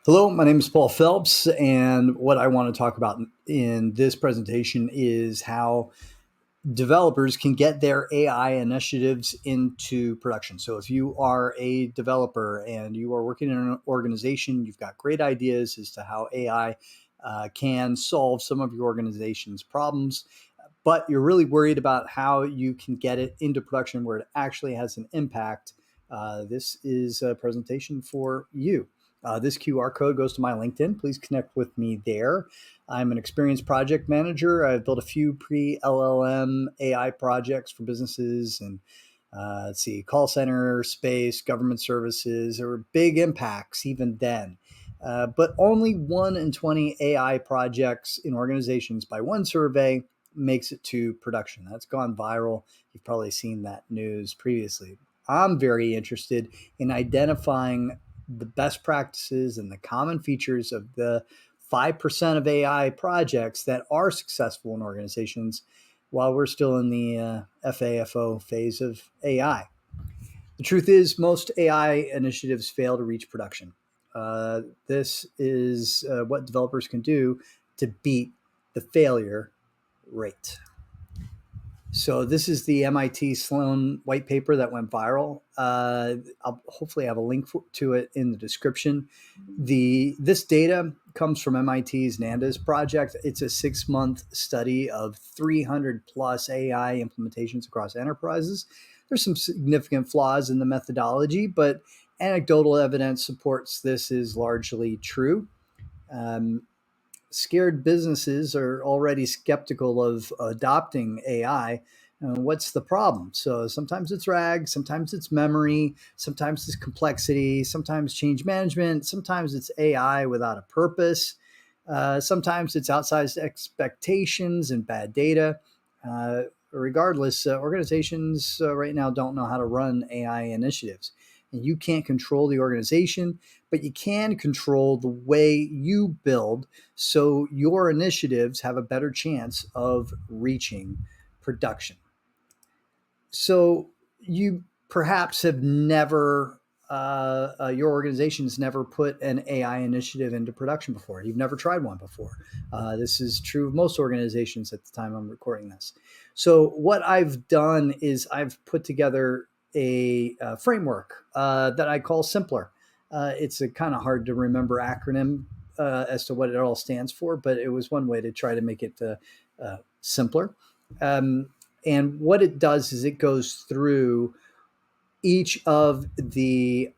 Hello, my name is Paul Phelps, and what I want to talk about in this presentation is how developers can get their AI initiatives into production. So, if you are a developer and you are working in an organization, you've got great ideas as to how AI can solve some of your organization's problems, but you're really worried about how you can get it into production where it actually has an impact. This is a presentation for you. This QR code goes to my LinkedIn. Please connect with me there. I'm an experienced project manager. I've built a few pre-LLM AI projects for businesses and let's see, call center space, government services. There were big impacts even then. But only 1 in 20 AI projects in organizations by one survey makes it to production. That's gone viral. You've probably seen that news previously. I'm very interested in identifying the best practices and the common features of the 5% of AI projects that are successful in organizations while we're still in the FAFO phase of AI. The truth is, most AI initiatives fail to reach production. This is what developers can do to beat the failure rate. So this is the MIT Sloan white paper that went viral. I'll hopefully have a link to it in the description. This data comes from MIT's NANDAS project. It's a 6-month study of 300 plus AI implementations across enterprises. There's some significant flaws in the methodology, but anecdotal evidence supports this is largely true. Scared businesses are already skeptical of adopting AI. What's the problem? So sometimes it's RAG, sometimes it's memory, sometimes it's complexity, sometimes change management, sometimes it's AI without a purpose, sometimes it's outsized expectations and bad data. Regardless, organizations right now don't know how to run AI initiatives. And you can't control the organization, but you can control the way you build so your initiatives have a better chance of reaching production. So you perhaps have never, your organization's never put an AI initiative into production before. You've never tried one before. This is true of most organizations at the time I'm recording this. So what I've done is I've put together a framework that I call Simpler. It's a kind of hard to remember acronym as to what it all stands for, but it was one way to try to make it simpler. And what it does is it goes through each of the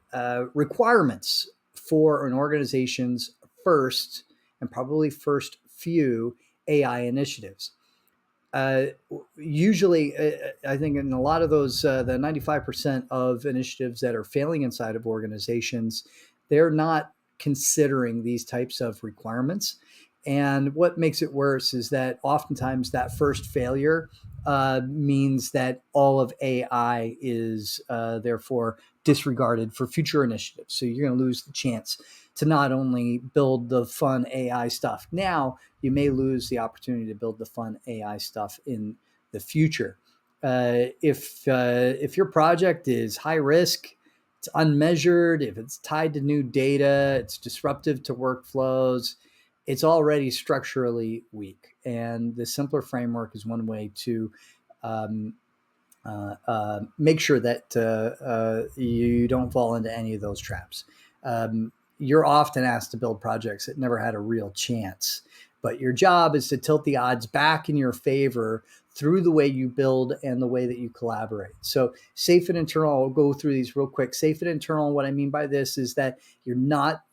requirements for an organization's first and probably first few AI initiatives. Uh, Usually, I think in a lot of those, the 95% of initiatives that are failing inside of organizations, they're not considering these types of requirements. And what makes it worse is that oftentimes that first failure means that all of AI is therefore disregarded for future initiatives. So you're going to lose the chance to not only build the fun AI stuff now, you may lose the opportunity to build the fun AI stuff in the future. If your project is high risk, it's unmeasured, if it's tied to new data, it's disruptive to workflows, it's already structurally weak. And the simpler framework is one way to make sure that you don't fall into any of those traps. You're often asked to build projects that never had a real chance, but your job is to tilt the odds back in your favor through the way you build and the way that you collaborate. So safe and internal, I'll go through these real quick. Safe and internal, what I mean by this is that you're not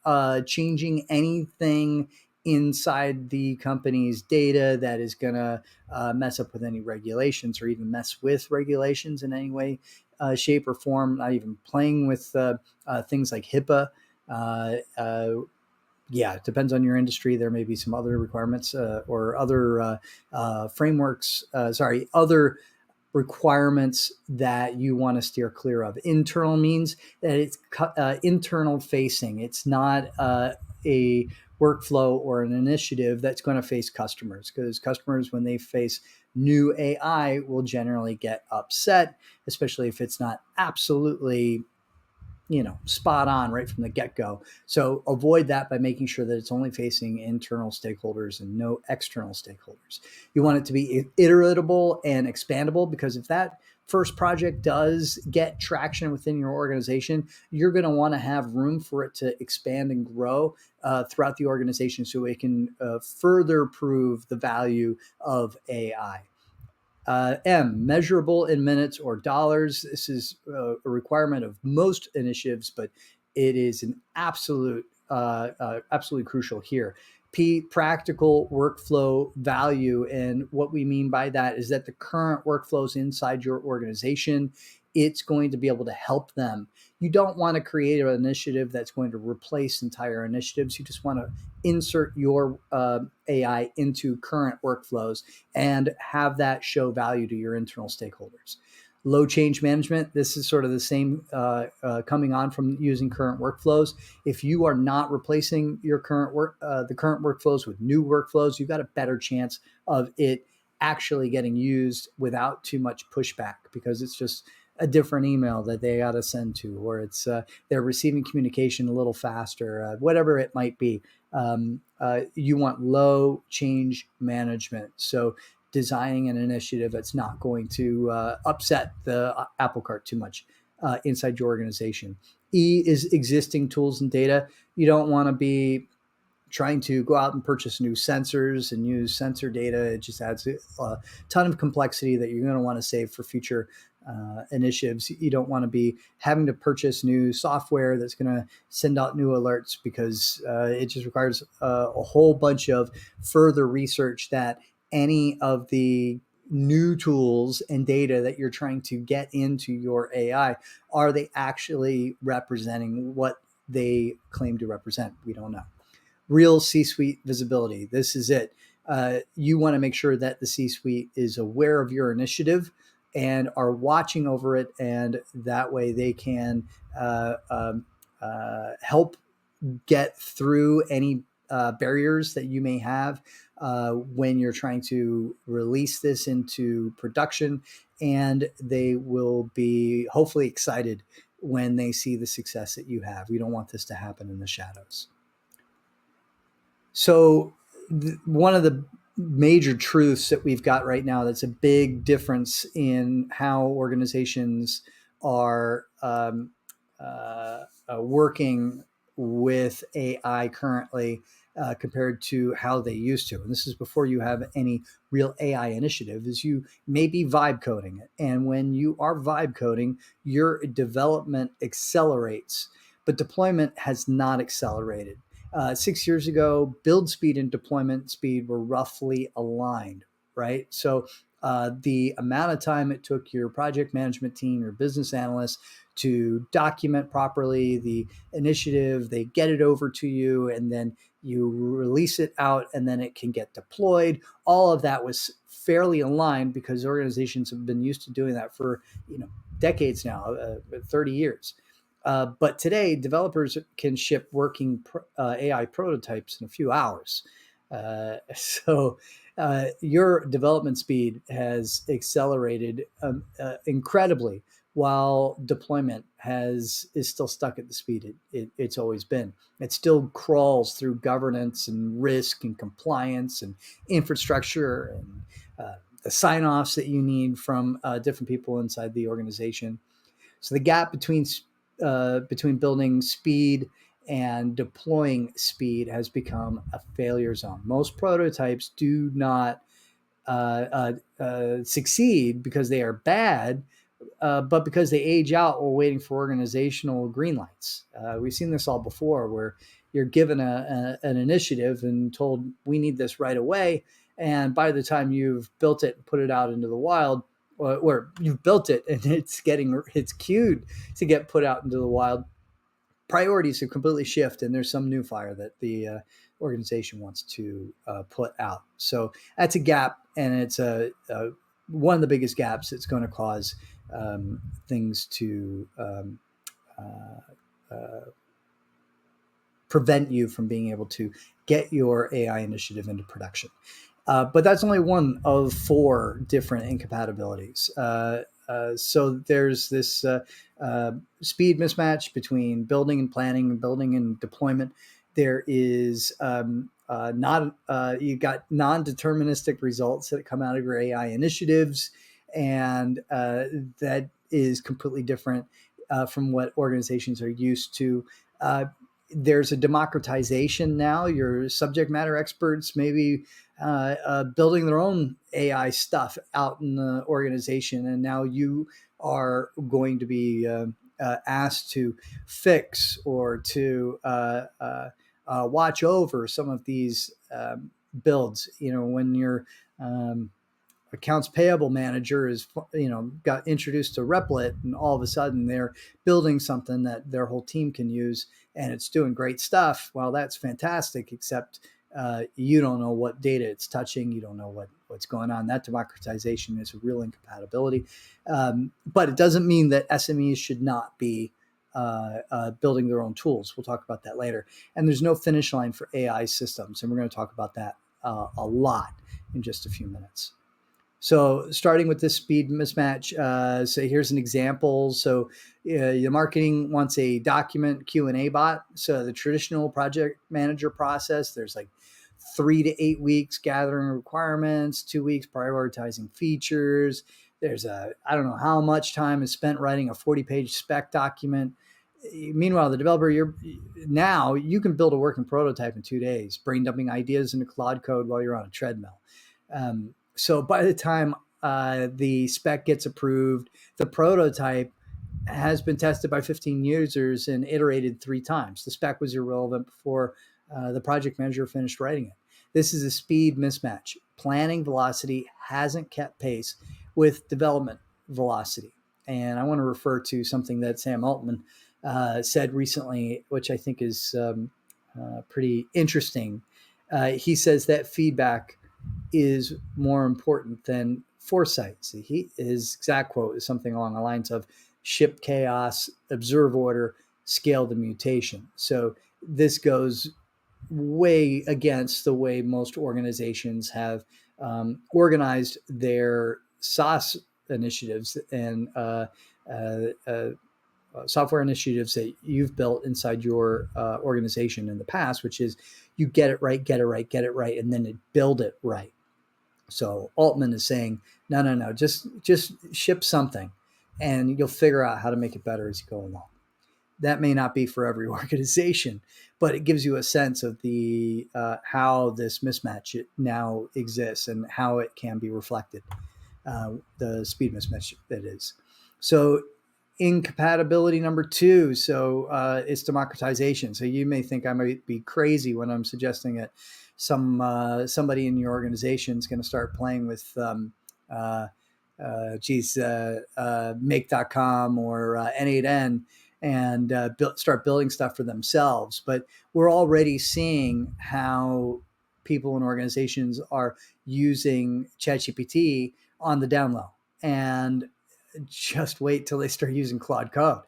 changing anything inside the company's data that is going to mess up with any regulations or even mess with regulations in any way, shape, or form, not even playing with things like HIPAA. Yeah, it depends on your industry. There may be some other requirements or other frameworks, other requirements that you want to steer clear of. Internal means that it's internal facing. It's not a workflow or an initiative that's going to face customers, because customers, when they face new AI, will generally get upset, especially if it's not absolutely spot on right from the get-go. So avoid that by making sure that it's only facing internal stakeholders and no external stakeholders. You want it to be iteratable and expandable, because if that first project does get traction within your organization, you're going to want to have room for it to expand and grow throughout the organization, so it can further prove the value of AI. Measurable in minutes or dollars. This is a requirement of most initiatives, but it is an absolutely crucial here. P, practical workflow value. And what we mean by that is that the current workflows inside your organization, it's going to be able to help them. You don't want to create an initiative that's going to replace entire initiatives. You just want to insert your AI into current workflows and have that show value to your internal stakeholders. Low change management. This is sort of the same coming on from using current workflows. If you are not replacing your the current workflows with new workflows, you've got a better chance of it actually getting used without too much pushback, because it's just a different email that they got to send to, or it's they're receiving communication a little faster, whatever it might be. You want low change management. So designing an initiative that's not going to upset the apple cart too much inside your organization. E is existing tools and data. You don't want to be trying to go out and purchase new sensors and use sensor data. It just adds a ton of complexity that you're going to want to save for future initiatives. You don't want to be having to purchase new software that's going to send out new alerts, because it just requires a whole bunch of further research that any of the new tools and data that you're trying to get into your AI, are they actually representing what they claim to represent? We don't know. Real C-suite visibility. This is it. You want to make sure that the C-suite is aware of your initiative and are watching over it, and that way they can help get through any barriers that you may have when you're trying to release this into production, and they will be hopefully excited when they see the success that you have. We don't want this to happen in the shadows. So one of the major truths that we've got right now that's a big difference in how organizations are working with AI currently compared to how they used to. And this is before you have any real AI initiative, is you may be vibe coding it. And when you are vibe coding, your development accelerates, but deployment has not accelerated. 6 years ago, build speed and deployment speed were roughly aligned, right? So the amount of time it took your project management team, your business analysts to document properly the initiative, they get it over to you, and then you release it out, and then it can get deployed. All of that was fairly aligned because organizations have been used to doing that for decades now, 30 years. But today, developers can ship working AI prototypes in a few hours. So your development speed has accelerated incredibly, while deployment is still stuck at the speed it's always been. It still crawls through governance and risk and compliance and infrastructure and the sign-offs that you need from different people inside the organization. So the gap between building speed and deploying speed has become a failure zone. Most prototypes do not succeed because they are bad, but because they age out while waiting for organizational green lights. We've seen this all before, where you're given an initiative and told, we need this right away. And by the time you've built it and put it out into the wild, or you've built it and it's queued to get put out into the wild, priorities have completely shifted, and there's some new fire that the organization wants to put out. So that's a gap, and it's one of the biggest gaps that's going to cause things to prevent you from being able to get your AI initiative into production. But that's only one of 4 different incompatibilities. So there's this speed mismatch between building and planning and building and deployment. There is not you got non-deterministic results that come out of your AI initiatives, and that is completely different from what organizations are used to. There's a democratization now. Your subject matter experts maybe building their own AI stuff out in the organization, and now you are going to be asked to fix or to watch over some of these builds. When your accounts payable manager is got introduced to Replit, and all of a sudden they're building something that their whole team can use, and it's doing great stuff. Well, that's fantastic, except you don't know what data it's touching. You don't know what's going on. That democratization is a real incompatibility. But it doesn't mean that SMEs should not be building their own tools. We'll talk about that later. And there's no finish line for AI systems, and we're going to talk about that a lot in just a few minutes. So starting with this speed mismatch, so here's an example. So the marketing wants a document Q&A bot. So the traditional project manager process, there's like 3 to 8 weeks gathering requirements, 2 weeks prioritizing features. There's I don't know how much time is spent writing a 40-page spec document. Meanwhile, the developer, you can build a working prototype in 2 days, brain dumping ideas into Claude code while you're on a treadmill. So by the time the spec gets approved, the prototype has been tested by 15 users and iterated 3 times. The spec was irrelevant before the project manager finished writing it. This is a speed mismatch. Planning velocity hasn't kept pace with development velocity. And I want to refer to something that Sam Altman said recently, which I think is pretty interesting. He says that feedback is more important than foresight. See, his exact quote is something along the lines of ship chaos, observe order, scale the mutation. So this goes way against the way most organizations have organized their SaaS initiatives and software initiatives that you've built inside your organization in the past, which is you get it right, and then build it right. So Altman is saying, no, just ship something, and you'll figure out how to make it better as you go along. That may not be for every organization, but it gives you a sense of the how this mismatch now exists and how it can be reflected, the speed mismatch that is. So incompatibility number 2. So it's democratization. So you may think I might be crazy when I'm suggesting that somebody in your organization is going to start playing with make.com or N8N and start building stuff for themselves. But we're already seeing how people and organizations are using ChatGPT on the down low, and just wait till they start using Claude Code.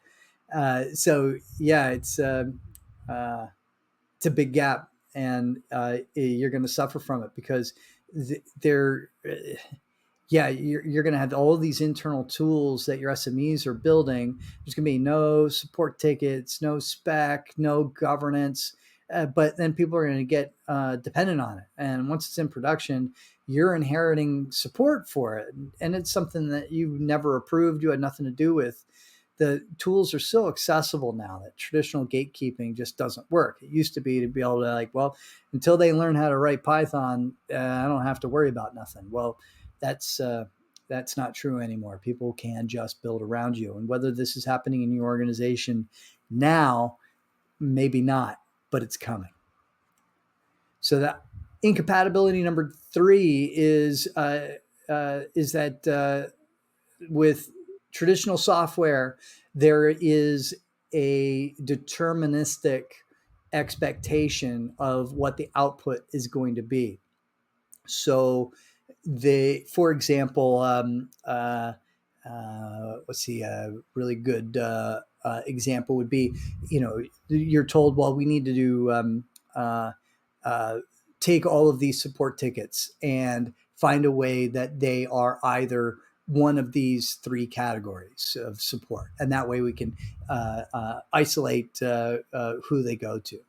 So yeah, it's a big gap, and you're going to suffer from it because you're going to have all these internal tools that your SMEs are building. There's going to be no support tickets, no spec, no governance, but then people are going to get dependent on it. And once it's in production, you're inheriting support for it. And it's something that you've never approved, you had nothing to do with. The tools are so accessible now that traditional gatekeeping just doesn't work. It used to be able to until they learn how to write Python, I don't have to worry about nothing. Well, that's not true anymore. People can just build around you. And whether this is happening in your organization now, maybe not, but it's coming. So that incompatibility number 3 is that with traditional software, there is a deterministic expectation of what the output is going to be. So for example, let's see, a really good example would be, you're told, well, we need to do take all of these support tickets and find a way that they are either one of these three categories of support, and that way we can isolate who they go to.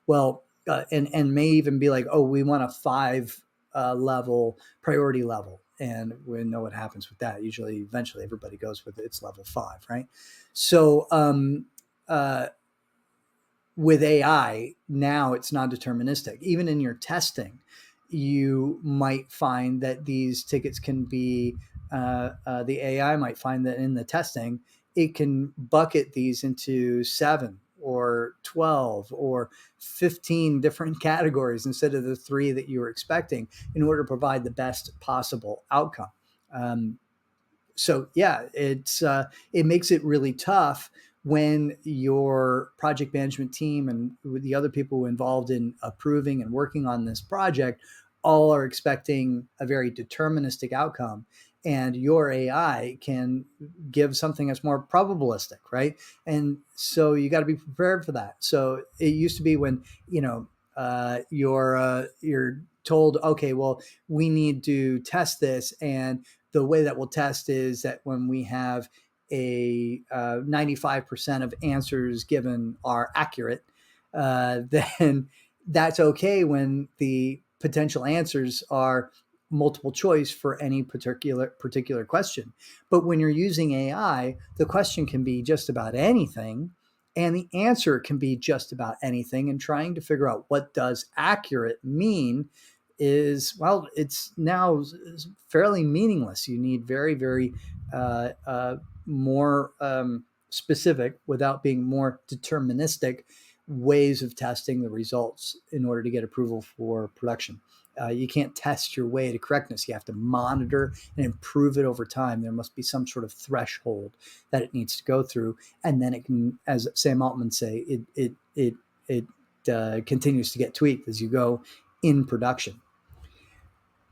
Well, and may even be like, oh, we want a 5 level priority level, and we know what happens with that. Usually, eventually, everybody goes with it's level 5, right? So with AI, now it's non deterministic. Even in your testing, you might find that these tickets can be, the AI might find that in the testing, it can bucket these into 7 or 12 or 15 different categories instead of the 3 that you were expecting in order to provide the best possible outcome. So yeah, it makes it really tough when your project management team and the other people involved in approving and working on this project all are expecting a very deterministic outcome, and your AI can give something that's more probabilistic, right? And so you got to be prepared for that. So it used to be when you're told, okay, well, we need to test this, and the way that we'll test is that when we have a 95% of answers given are accurate, then that's okay when the potential answers are multiple choice for any particular question. But when you're using AI, the question can be just about anything, and the answer can be just about anything. And trying to figure out what does accurate mean is, well, it's now fairly meaningless. You need very, very more specific, without being more deterministic, ways of testing the results in order to get approval for production. You can't test your way to correctness. You have to monitor and improve it over time. There must be some sort of threshold that it needs to go through, and then it can, as Sam Altman say, it continues to get tweaked as you go in production.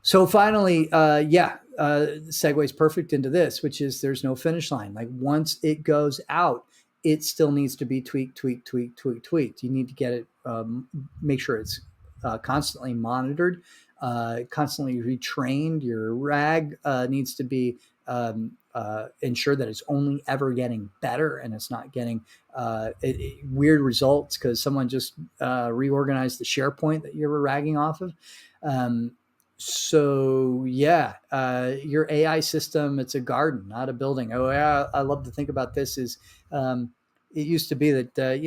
So finally, segues perfect into this, which is there's no finish line. Like once it goes out, it still needs to be tweaked. You need to get it, make sure it's constantly monitored, constantly retrained. Your RAG needs to be ensure that it's only ever getting better and it's not getting weird results because someone just reorganized the SharePoint that you were ragging off of. So yeah, your AI system, it's a garden, not a building. Oh yeah, I love to think about this is, it used to be that,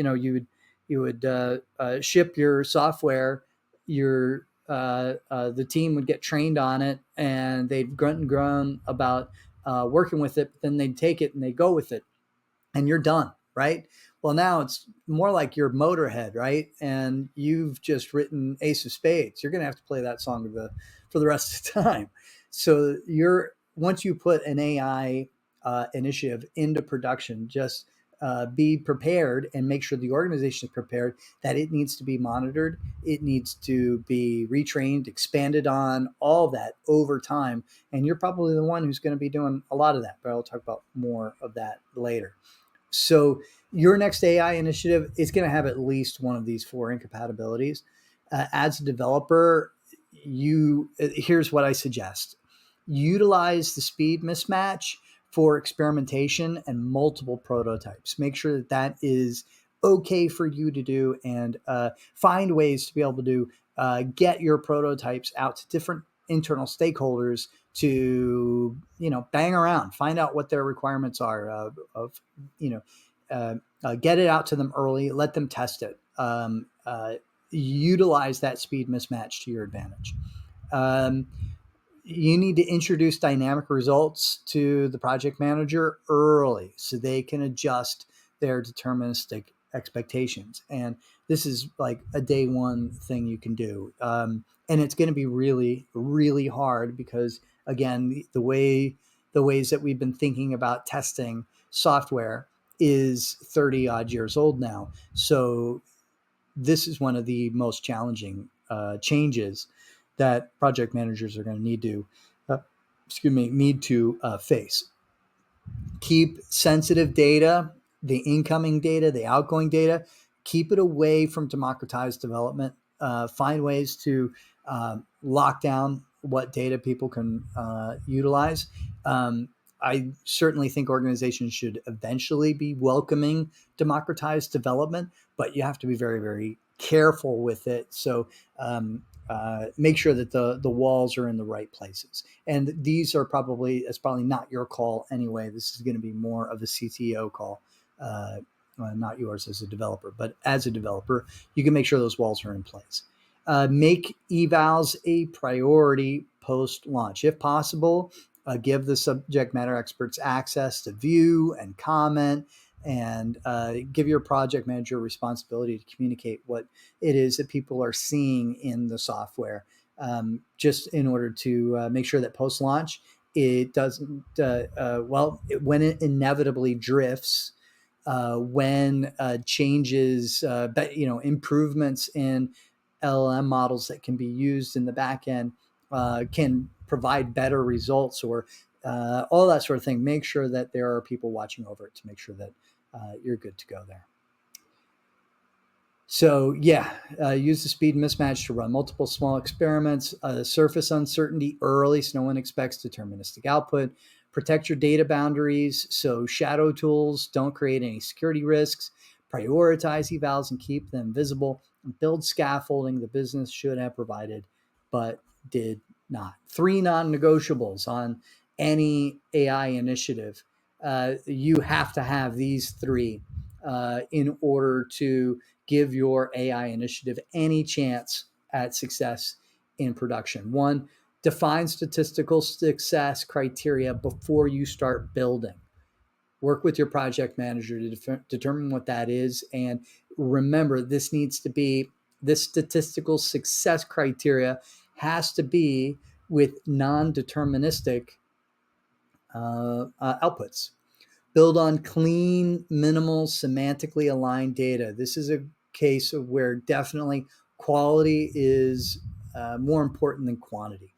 you would ship your software, the team would get trained on it and they'd grown about working with it, but then they'd take it and they go with it and you're done, right? Well, now it's more like you're Motorhead, right? And you've just written Ace of Spades. You're going to have to play that song for the rest of the time. So once you put an AI initiative into production, just be prepared and make sure the organization is prepared that it needs to be monitored. It needs to be retrained, expanded on, all that over time. And you're probably the one who's going to be doing a lot of that, but I'll talk about more of that later. So your next AI initiative is going to have at least one of these 4 incompatibilities. As a developer, here's what I suggest. Utilize the speed mismatch for experimentation and multiple prototypes. Make sure that is okay for you to do, and find ways to be able to get your prototypes out to different internal stakeholders to bang around, find out what their requirements are get it out to them early, let them test it, utilize that speed mismatch to your advantage. You need to introduce dynamic results to the project manager early so they can adjust their deterministic expectations. And this is like a day one thing you can do. And it's going to be really, really hard because, again, the ways that we've been thinking about testing software is 30 odd years old now. So this is one of the most challenging changes that project managers are going to need to face. Keep sensitive data, the incoming data, the outgoing data, keep it away from democratized development. Find ways to lock down what data people can utilize. I certainly think organizations should eventually be welcoming democratized development, but you have to be very, very careful with it. So make sure that the walls are in the right places. And these are it's probably not your call anyway. This is going to be more of a CTO call. Not yours as a developer, but as a developer, you can make sure those walls are in place. Make evals a priority post launch. If possible, give the subject matter experts access to view and comment, and give your project manager responsibility to communicate what it is that people are seeing in the software, just in order to make sure that post launch it doesn't, when it inevitably drifts, when changes, but improvements in LLM models that can be used in the back end can provide better results, or all that sort of thing. Make sure that there are people watching over it to make sure that you're good to go there. So use the speed mismatch to run multiple small experiments, surface uncertainty early so no one expects deterministic output, protect your data boundaries. So shadow tools don't create any security risks, prioritize evals and keep them visible, and build scaffolding the business should have provided, but did not. 3 non-negotiables on any AI initiative. You have to have these 3 in order to give your AI initiative any chance at success in production. 1, define statistical success criteria before you start building. Work with your project manager to determine what that is. And remember, this statistical success criteria has to be with non-deterministic outputs. Build on clean, minimal, semantically aligned data. This is a case of where definitely quality is more important than quantity.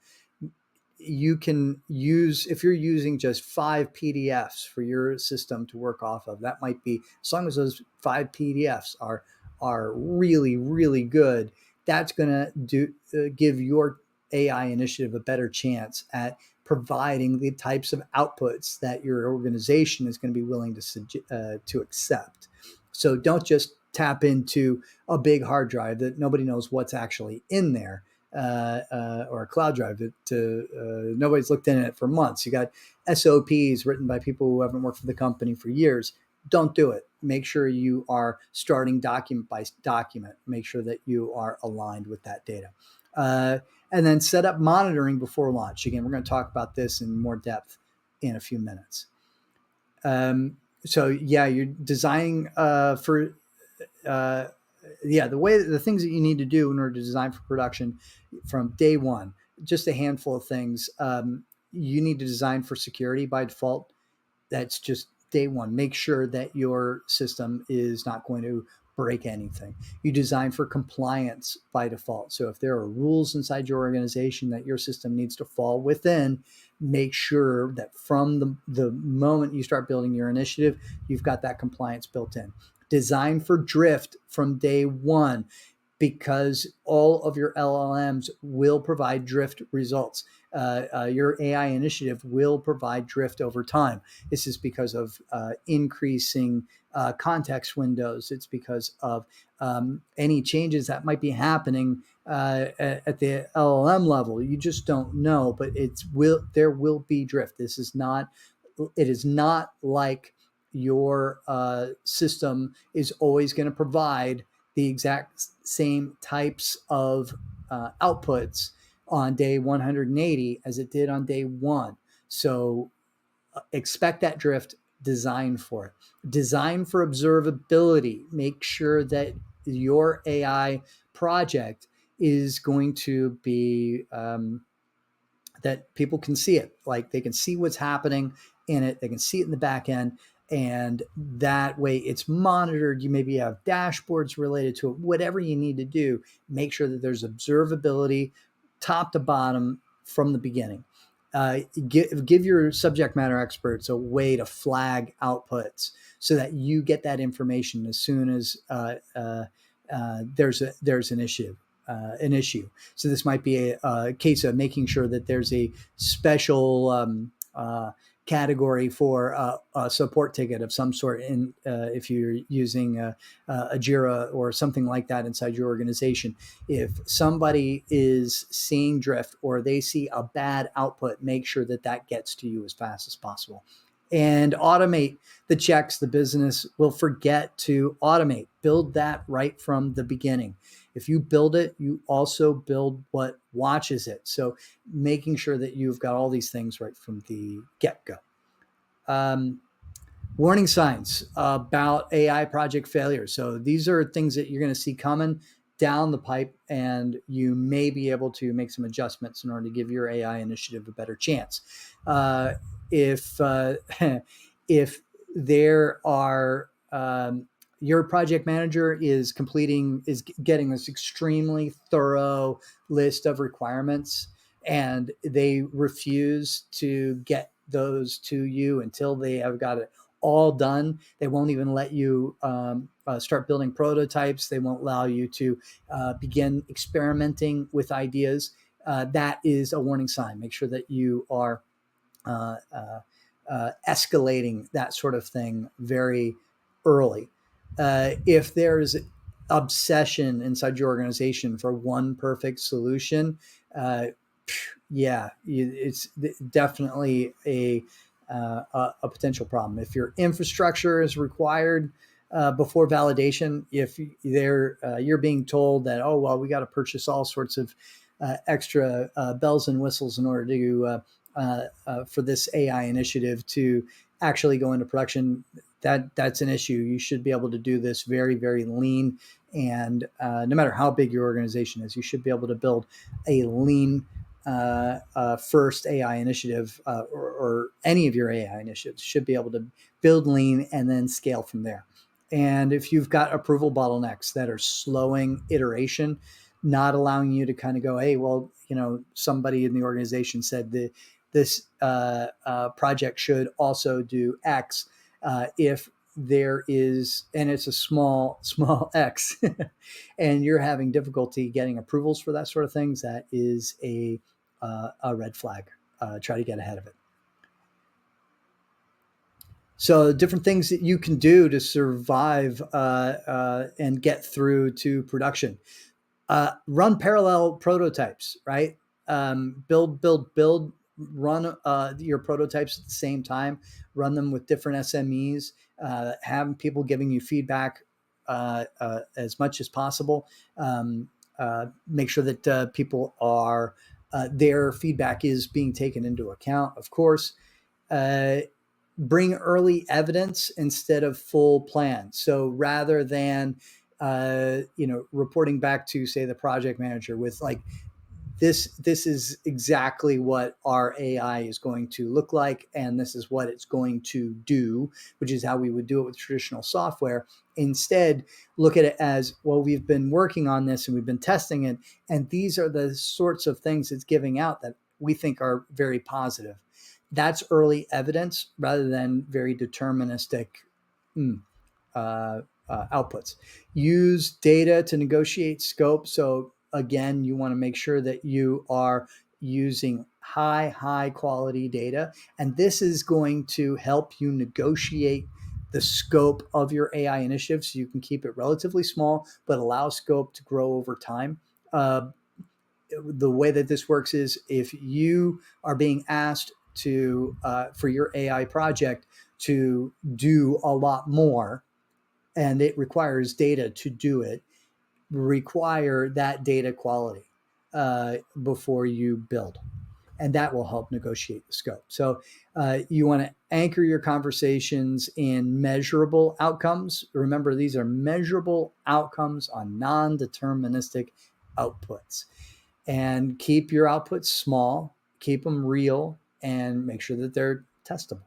You can use, if you're using just 5 PDFs for your system to work off of, that might be, as long as those 5 PDFs are really, really good, that's going to give your AI initiative a better chance at providing the types of outputs that your organization is going to be willing to accept. So don't just tap into a big hard drive that nobody knows what's actually in there, or a cloud drive that nobody's looked in it for months. You got SOPs written by people who haven't worked for the company for years. Don't do it. Make sure you are starting document by document. Make sure that you are aligned with that data. And then set up monitoring before launch. Again, we're going to talk about this in more depth in a few minutes. You're designing for the things that you need to do in order to design for production from day one. Just a handful of things. You need to design for security by default. That's just day one. Make sure that your system is not going to break anything. You design for compliance by default. So if there are rules inside your organization that your system needs to fall within, make sure that from the moment you start building your initiative, you've got that compliance built in. Design for drift from day one, because all of your LLMs will provide drift results. Your AI initiative will provide drift over time. This is because of increasing context windows. It's because of any changes that might be happening at the LLM level. You just don't know, but there will be drift. It is not like your system is always going to provide the exact same types of outputs on day 180 as it did on day 1. So expect that drift, design for it. Design for observability. Make sure that your AI project is going to be that people can see it. Like they can see what's happening in it. They can see it in the back end. And that way it's monitored. You maybe have dashboards related to it, whatever you need to do. Make sure that there's observability top to bottom from the beginning. Give your subject matter experts a way to flag outputs so that you get that information as soon as there's an issue. So this might be a case of making sure that there's a special category for a support ticket of some sort in if you're using a Jira or something like that inside your organization. If somebody is seeing drift or they see a bad output, make sure that that gets to you as fast as possible. And automate the checks. The business will forget to automate. Build that right from the beginning. If you build it, you also build what watches it. So making sure that you've got all these things right from the get-go. Um, Warning signs about AI project failure. So these are things that you're going to see coming down the pipe, and you may be able to make some adjustments in order to give your AI initiative a better chance. If if there are your project manager is getting this extremely thorough list of requirements, and they refuse to get those to you until they have got it all done. They won't even let you start building prototypes. They won't allow you to begin experimenting with ideas. That is a warning sign. Make sure that you are uh, uh, escalating that sort of thing very early. If there's obsession inside your organization for one perfect solution, uh, yeah, it's definitely a potential problem. If your infrastructure is required before validation, if you're being told that, oh well, we got to purchase all sorts of extra bells and whistles in order to for this AI initiative to actually go into production, that's an issue. You should be able to do this very, very lean. And no matter how big your organization is, you should be able to build a lean first AI initiative, or any of your AI initiatives should be able to build lean and then scale from there. And if you've got approval bottlenecks that are slowing iteration, not allowing you to kind of go, hey, well, somebody in the organization said that this project should also do X. If there is, and it's a small X, and you're having difficulty getting approvals for that sort of things, that is a red flag. Try to get ahead of it. So different things that you can do to survive and get through to production. Run parallel prototypes, right? Build, run your prototypes at the same time, run them with different SMEs, have people giving you feedback as much as possible. Make sure that people are, their feedback is being taken into account, of course. Uh, Bring early evidence instead of full plan. So rather than reporting back to, say, the project manager with like, this is exactly what our AI is going to look like, and this is what it's going to do, which is how we would do it with traditional software. Instead, look at it as, well, we've been working on this and we've been testing it, and these are the sorts of things it's giving out that we think are very positive. That's early evidence rather than very deterministic outputs. Use data to negotiate scope. So again, you want to make sure that you are using high quality data, and this is going to help you negotiate the scope of your AI initiative, so you can keep it relatively small but allow scope to grow over time. The way that this works is, if you are being asked to for your AI project to do a lot more, and it requires data to do it, require that data quality before you build. And that will help negotiate the scope. So you want to anchor your conversations in measurable outcomes. Remember, these are measurable outcomes on non-deterministic outputs. And keep your outputs small, keep them real, and make sure that they're testable.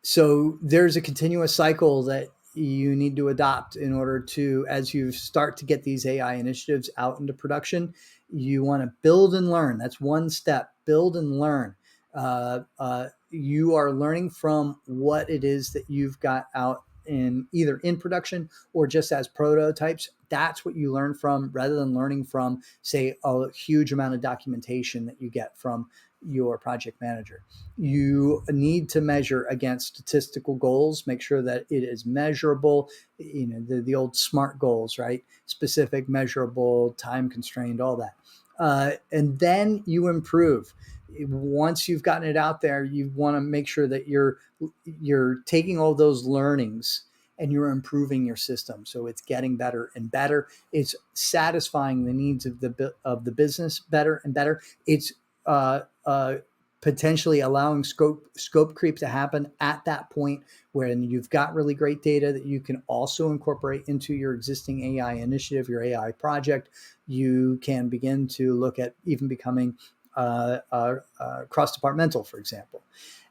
So there's a continuous cycle that you need to adopt in order to, as you start to get these AI initiatives out into production, you want to build and learn. That's one step. Build and learn. You are learning from what it is that you've got out in either in production or just as prototypes. That's what you learn from, rather than learning from, say, a huge amount of documentation that you get from your project manager. You need to measure against statistical goals, make sure that it is measurable, the old SMART goals, right? Specific, measurable, time constrained, all that. And then you improve. Once you've gotten it out there, you want to make sure that you're taking all those learnings and you're improving your system, so it's getting better and better. It's satisfying the needs of the business better and better. It's uh, uh, potentially allowing scope creep to happen at that point when you've got really great data that you can also incorporate into your existing AI initiative, your AI project. You can begin to look at even becoming cross-departmental, for example,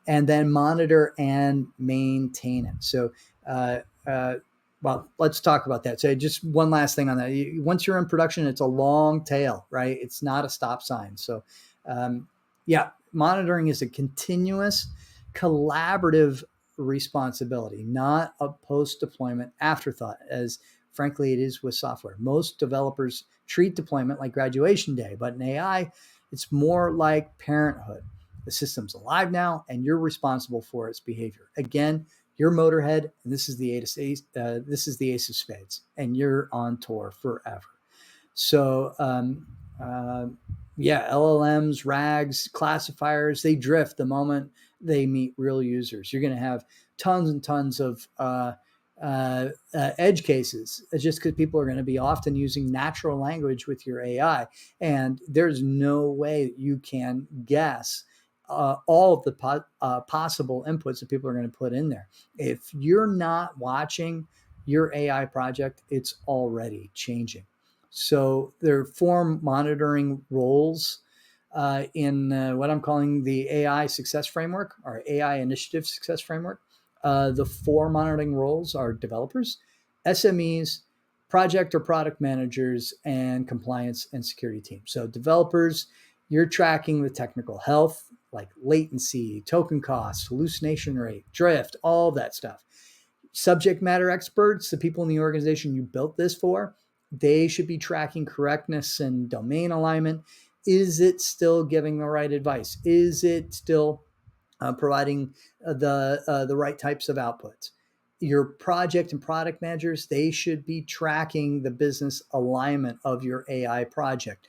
and then monitor and maintain it. So, uh, uh, well, let's talk about that. So, just one last thing on that. Once you're in production, it's a long tail, right? It's not a stop sign. So, um, yeah, monitoring is a continuous, collaborative responsibility, not a post-deployment afterthought, as frankly it is with software. Most developers treat deployment like graduation day, but in AI, it's more like parenthood. The system's alive now, and you're responsible for its behavior. Again, you're Motorhead, and this is the Ace of Spades, and you're on tour forever. So, uh, yeah, LLMs, RAGs, classifiers, they drift the moment they meet real users. You're going to have tons and tons of edge cases just because people are going to be often using natural language with your AI. And there's no way that you can guess all of the possible inputs that people are going to put in there. If you're not watching your AI project, it's already changing. So there are 4 monitoring roles in what I'm calling the AI success framework, or AI initiative success framework. The 4 monitoring roles are developers, SMEs, project or product managers, and compliance and security teams. So developers, you're tracking the technical health, like latency, token costs, hallucination rate, drift, all that stuff. Subject matter experts, the people in the organization you built this for, they should be tracking correctness and domain alignment. Is it still giving the right advice? Is it still providing the right types of outputs? Your project and product managers, they should be tracking the business alignment of your AI project.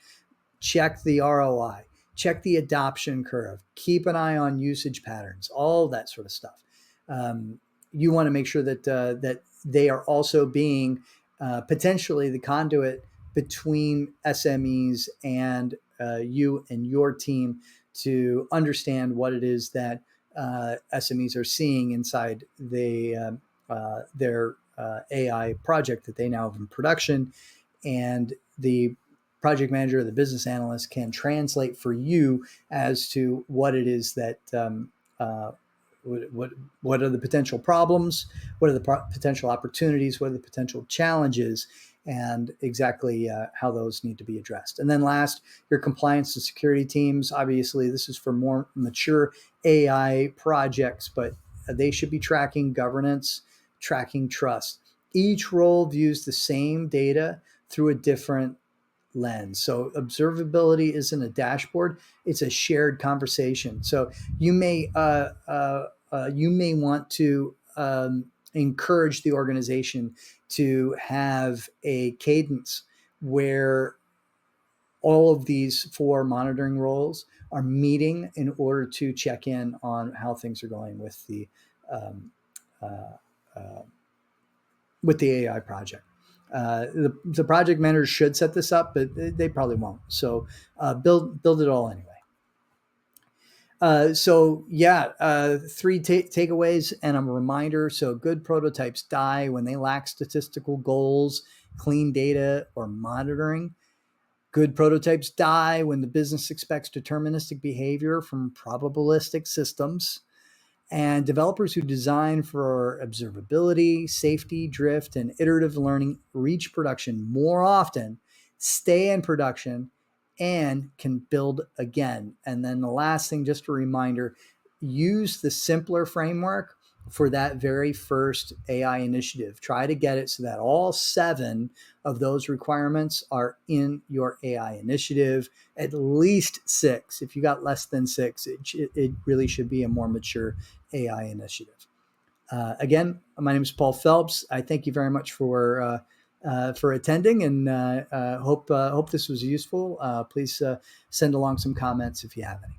Check the ROI, check the adoption curve, keep an eye on usage patterns, all that sort of stuff. You want to make sure that they are also being potentially the conduit between SMEs and you and your team to understand what it is that SMEs are seeing inside their AI project that they now have in production, and the project manager or the business analyst can translate for you as to what it is that what are the potential problems, what are the potential opportunities, what are the potential challenges, and exactly how those need to be addressed. And then last, your compliance and security teams. Obviously, this is for more mature AI projects, but they should be tracking governance, tracking trust. Each role views the same data through a different lens. So observability isn't a dashboard; it's a shared conversation. So you may want to encourage the organization to have a cadence where all of these 4 monitoring roles are meeting in order to check in on how things are going um, uh, uh, with the AI project. The project managers should set this up, but they probably won't. So build it all anyway. So yeah, 3 takeaways and a reminder. So good prototypes die when they lack statistical goals, clean data, or monitoring. Good prototypes die when the business expects deterministic behavior from probabilistic systems. And developers who design for observability, safety, drift, and iterative learning reach production more often, stay in production, and can build again. And then the last thing, just a reminder, use the simpler framework for that very first AI initiative. Try to get it so that all 7 of those requirements are in your AI initiative, at least 6. If you got less than 6, it really should be a more mature AI initiative. Again, my name is Paul Phelps. I thank you very much for attending, and hope this was useful. Please send along some comments if you have any.